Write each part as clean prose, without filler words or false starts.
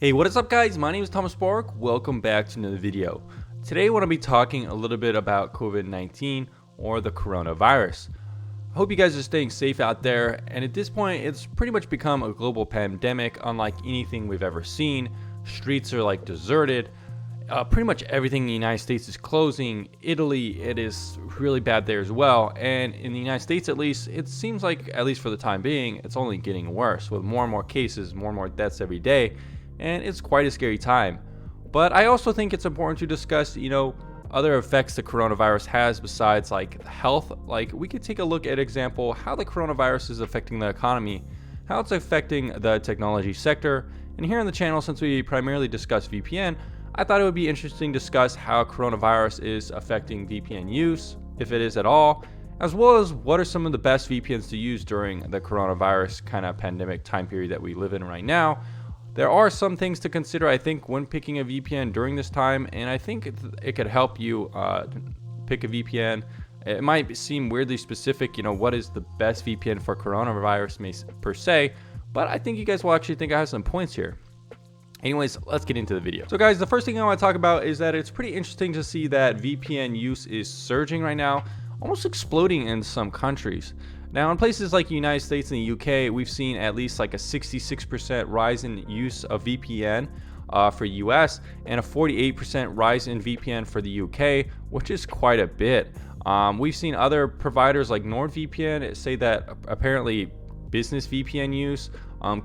Hey, what is up guys? My name is Thomas Bork. Welcome back to another video. Today I want to be talking a little bit about COVID-19 or the coronavirus. I hope you guys are staying safe out there, and at this point it's pretty much become a global pandemic unlike anything we've ever seen. Streets are like deserted. Pretty much everything in the United States is closing. Italy, it is really bad there as well. And in the United States, at least, it seems like, at least for the time being, it's only getting worse with more and more cases, more and more deaths every day. And it's quite a scary time. But I also think it's important to discuss, other effects the coronavirus has besides like health. Like we could take a look at example how the coronavirus is affecting the economy, how it's affecting the technology sector. And here on the channel, since we primarily discuss VPN, I thought it would be interesting to discuss how coronavirus is affecting VPN use, if it is at all, as well as what are some of the best VPNs to use during the coronavirus kind of pandemic time period that we live in right now. There are some things to consider, I think, when picking a VPN during this time, and I think it could help you pick a VPN. It might seem weirdly specific, what is the best VPN for coronavirus per se, but I think you guys will actually think I have some points here. Anyways, let's get into the video. So guys, the first thing I want to talk about is that it's pretty interesting to see that VPN use is surging right now, almost exploding in some countries. Now in places like the United States and the UK, we've seen at least like a 66% rise in use of VPN for US and a 48% rise in VPN for the UK, which is quite a bit. We've seen other providers like NordVPN say that apparently business VPN use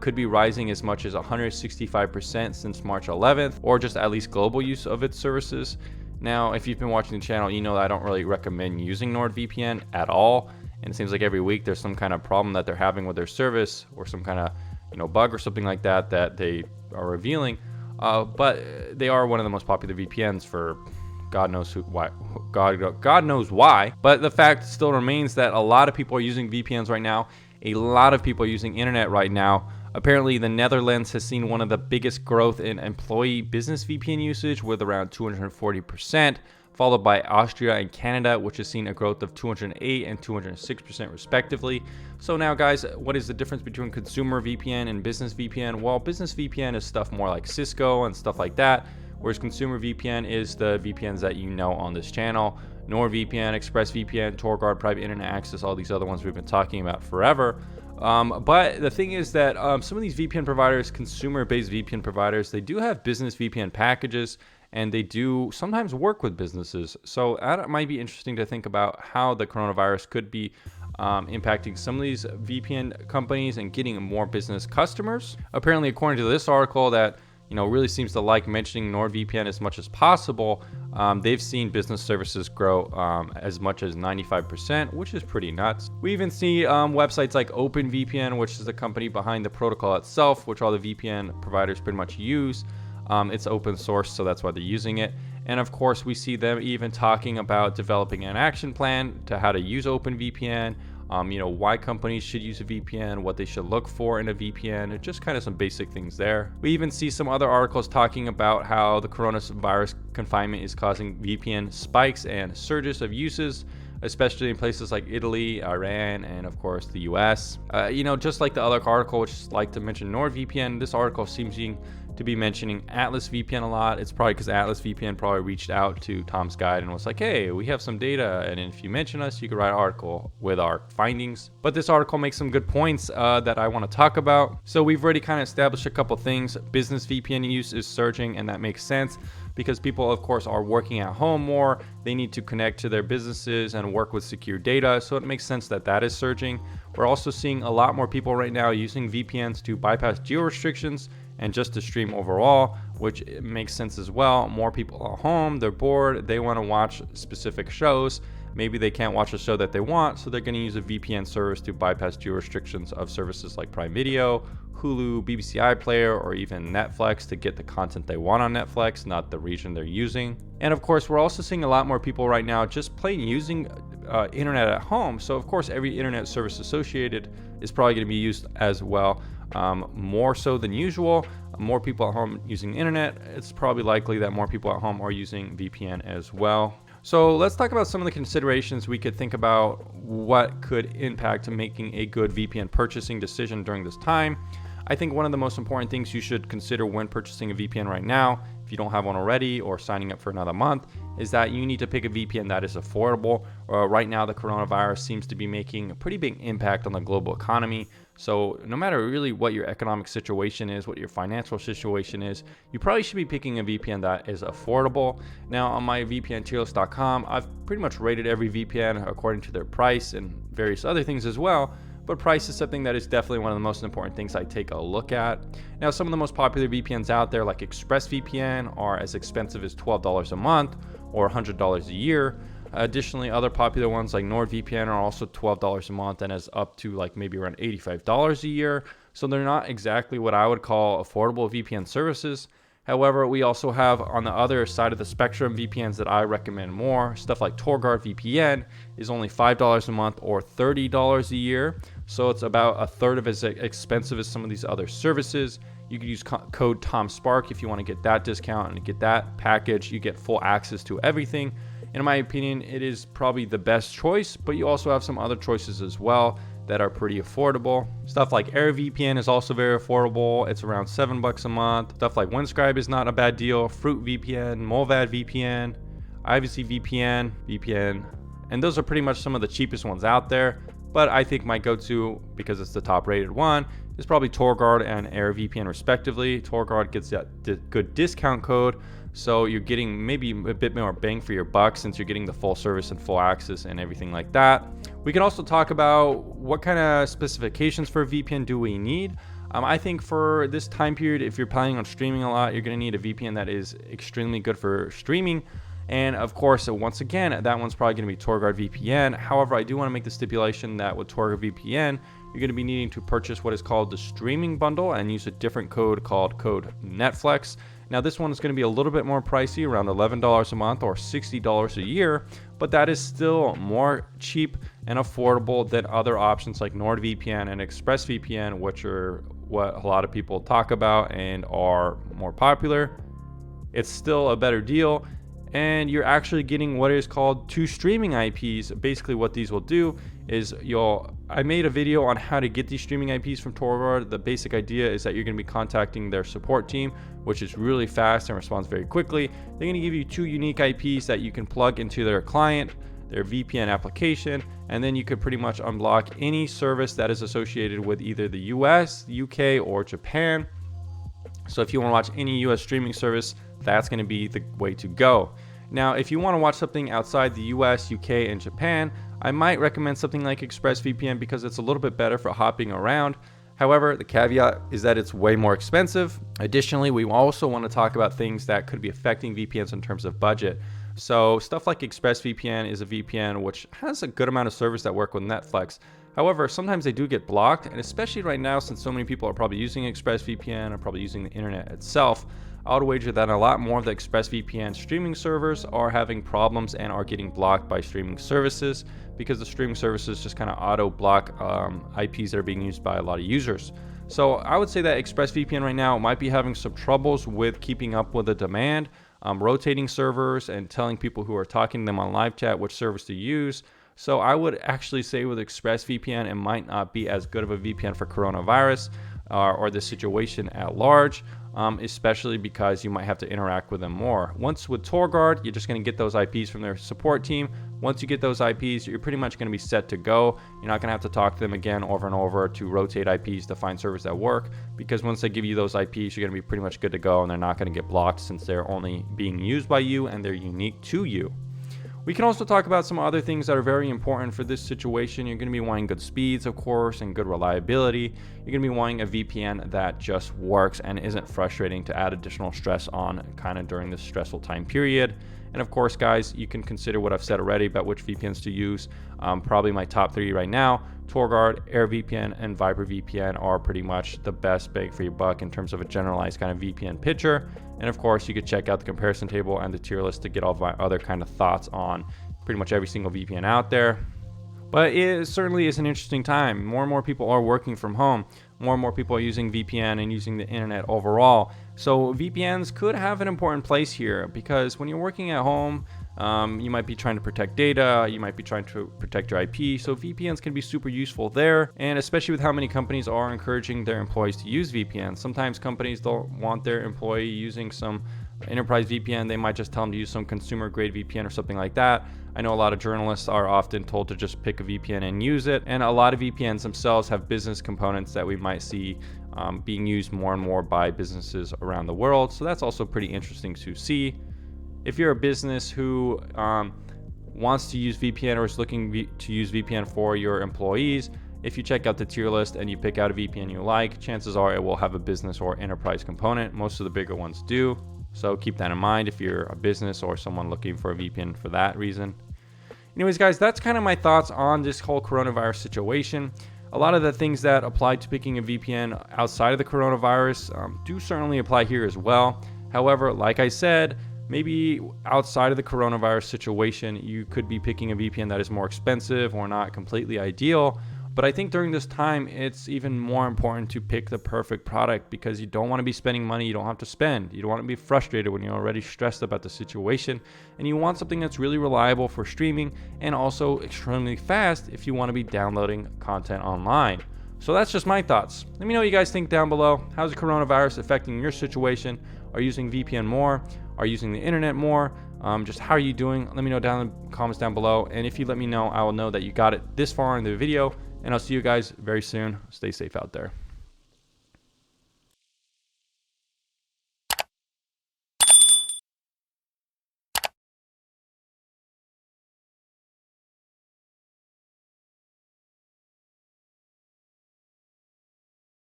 could be rising as much as 165% since March 11th, or just at least global use of its services. Now, if you've been watching the channel, you know that I don't really recommend using NordVPN at all. And it seems like every week there's some kind of problem that they're having with their service or some kind of bug or something like that that they are revealing. But they are one of the most popular VPNs for God knows why. God knows why. But the fact still remains that a lot of people are using VPNs right now. A lot of people are using internet right now. Apparently, the Netherlands has seen one of the biggest growth in employee business VPN usage with around 240%, followed by Austria and Canada, which has seen a growth of 208 and 206% respectively. So now guys, what is the difference between consumer VPN and business VPN? Well, business VPN is stuff more like Cisco and stuff like that, whereas consumer VPN is the VPNs that you know on this channel. NordVPN, ExpressVPN, TorGuard, Private Internet Access, all these other ones we've been talking about forever. But the thing is that some of these VPN providers, consumer-based VPN providers, they do have business VPN packages, and they do sometimes work with businesses. So that might be interesting to think about how the coronavirus could be impacting some of these VPN companies and getting more business customers. Apparently, according to this article that really seems to like mentioning NordVPN as much as possible, they've seen business services grow as much as 95%, which is pretty nuts. We even see websites like OpenVPN, which is the company behind the protocol itself, which all the VPN providers pretty much use. It's open source, so that's why they're using it. And of course, we see them even talking about developing an action plan to how to use OpenVPN, why companies should use a VPN, what they should look for in a VPN, just kind of some basic things there. We even see some other articles talking about how the coronavirus confinement is causing VPN spikes and surges of uses, especially in places like Italy, Iran, and of course the US. Just like the other article, which is like to mention NordVPN, this article seems to be mentioning Atlas VPN a lot. It's probably because Atlas VPN probably reached out to Tom's Guide and was like, hey, we have some data, and if you mention us, you could write an article with our findings. But this article makes some good points that I want to talk about. So we've already kind of established a couple things. Business VPN use is surging, and that makes sense because people, of course, are working at home more. They need to connect to their businesses and work with secure data, so it makes sense that that is surging. We're also seeing a lot more people right now using VPNs to bypass geo restrictions and just to stream overall, which makes sense as well. More people at home, they're bored, they want to watch specific shows. Maybe they can't watch a show that they want, so they're going to use a VPN service to bypass geo restrictions of services like Prime Video, Hulu, BBC iPlayer, or even Netflix to get the content they want on Netflix, not the region they're using. And of course, we're also seeing a lot more people right now just plain using internet at home. So of course, every internet service associated is probably going to be used as well. More so than usual. More people at home using the internet, it's probably likely that more people at home are using VPN as well. So let's talk about some of the considerations we could think about what could impact making a good VPN purchasing decision during this time. I think one of the most important things you should consider when purchasing a VPN right now, if you don't have one already or signing up for another month, is that you need to pick a VPN that is affordable. Right now, the coronavirus seems to be making a pretty big impact on the global economy. So no matter really what your economic situation is, what your financial situation is, you probably should be picking a VPN that is affordable. Now on my VPNTierlist.com, I've pretty much rated every VPN according to their price and various other things as well. But price is something that is definitely one of the most important things I take a look at. Now, some of the most popular VPNs out there, like ExpressVPN, are as expensive as $12 a month or $100 a year. Additionally, other popular ones like NordVPN are also $12 a month and is up to like maybe around $85 a year. So they're not exactly what I would call affordable VPN services. However, we also have on the other side of the spectrum VPNs that I recommend more. Stuff like TorGuard VPN is only $5 a month or $30 a year. So it's about a third of as expensive as some of these other services. You can use code TomSpark if you want to get that discount and get that package. You get full access to everything. In my opinion, it is probably the best choice, but you also have some other choices as well that are pretty affordable. Stuff like AirVPN is also very affordable. It's around $7 a month. Stuff like Windscribe is not a bad deal. Fruit VPN, Molvad VPN, Ivacy VPN, and those are pretty much some of the cheapest ones out there. But I think my go-to, because it's the top rated one, is probably TorGuard and AirVPN respectively. TorGuard gets that good discount code, so you're getting maybe a bit more bang for your buck since you're getting the full service and full access and everything like that. We can also talk about what kind of specifications for a VPN do we need. I think for this time period, if you're planning on streaming a lot, you're going to need a VPN that is extremely good for streaming. And of course, once again, that one's probably going to be TorGuard VPN. However, I do want to make the stipulation that with TorGuard VPN, you're going to be needing to purchase what is called the streaming bundle and use a different code called code Netflix. Now, this one is going to be a little bit more pricey, around $11 a month or $60 a year, but that is still more cheap and affordable than other options like NordVPN and ExpressVPN, which are what a lot of people talk about and are more popular. It's still a better deal. And you're actually getting what is called two streaming IPs. Basically what these will do is I made a video on how to get these streaming IPs from TorGuard. The basic idea is that you're going to be contacting their support team, which is really fast and responds very quickly. They're going to give you two unique IPs that you can plug into their client, their VPN application, and then you could pretty much unblock any service that is associated with either the US, UK, or Japan. So if you want to watch any US streaming service, that's going to be the way to go. Now, if you want to watch something outside the US, UK, and Japan, I might recommend something like ExpressVPN because it's a little bit better for hopping around. However, the caveat is that it's way more expensive. Additionally, we also want to talk about things that could be affecting VPNs in terms of budget. So stuff like ExpressVPN is a VPN which has a good amount of servers that work with Netflix. However, sometimes they do get blocked, and especially right now, since so many people are probably using ExpressVPN or probably using the internet itself, I would wager that a lot more of the ExpressVPN streaming servers are having problems and are getting blocked by streaming services because the streaming services just kind of auto block IPs that are being used by a lot of users. So I would say that ExpressVPN right now might be having some troubles with keeping up with the demand, rotating servers and telling people who are talking to them on live chat which service to use. So I would actually say with ExpressVPN, it might not be as good of a VPN for coronavirus or the situation at large, especially because you might have to interact with them more. Once with TorGuard, you're just going to get those IPs from their support team. Once you get those IPs, you're pretty much going to be set to go. You're not going to have to talk to them again over and over to rotate IPs to find servers that work, because once they give you those IPs, you're going to be pretty much good to go, and they're not going to get blocked since they're only being used by you and they're unique to you. We can also talk about some other things that are very important for this situation. You're going to be wanting good speeds, of course, and good reliability. You're going to be wanting a VPN that just works and isn't frustrating to add additional stress on kind of during this stressful time period. And of course, guys, you can consider what I've said already about which VPNs to use. Probably my top three right now: TorGuard, AirVPN, and ViberVPN are pretty much the best bang for your buck in terms of a generalized kind of VPN picture. And of course, you could check out the comparison table and the tier list to get all of my other kind of thoughts on pretty much every single VPN out there. But it certainly is an interesting time. More and more people are working from home. More and more people are using VPN and using the internet overall. So VPNs could have an important place here, because when you're working at home, You might be trying to protect data, you might be trying to protect your IP, so VPNs can be super useful there, and especially with how many companies are encouraging their employees to use VPNs. Sometimes companies don't want their employee using some enterprise VPN, they might just tell them to use some consumer grade VPN or something like that. I know a lot of journalists are often told to just pick a VPN and use it, and a lot of VPNs themselves have business components that we might see being used more and more by businesses around the world, so that's also pretty interesting to see. If you're a business who wants to use VPN or is looking to use VPN for your employees, if you check out the tier list and you pick out a VPN you like, chances are it will have a business or enterprise component. Most of the bigger ones do. So keep that in mind if you're a business or someone looking for a VPN for that reason. Anyways, guys, that's kind of my thoughts on this whole coronavirus situation. A lot of the things that apply to picking a VPN outside of the coronavirus do certainly apply here as well. However, like I said, maybe outside of the coronavirus situation, you could be picking a VPN that is more expensive or not completely ideal. But I think during this time, it's even more important to pick the perfect product because you don't want to be spending money you don't have to spend. You don't want to be frustrated when you're already stressed about the situation. And you want something that's really reliable for streaming and also extremely fast if you want to be downloading content online. So that's just my thoughts. Let me know what you guys think down below. How's the coronavirus affecting your situation? Are you using VPN more? Are you using the internet more? Just how are you doing? Let me know down in the comments down below. And if you let me know, I will know that you got it this far in the video. And I'll see you guys very soon. Stay safe out there.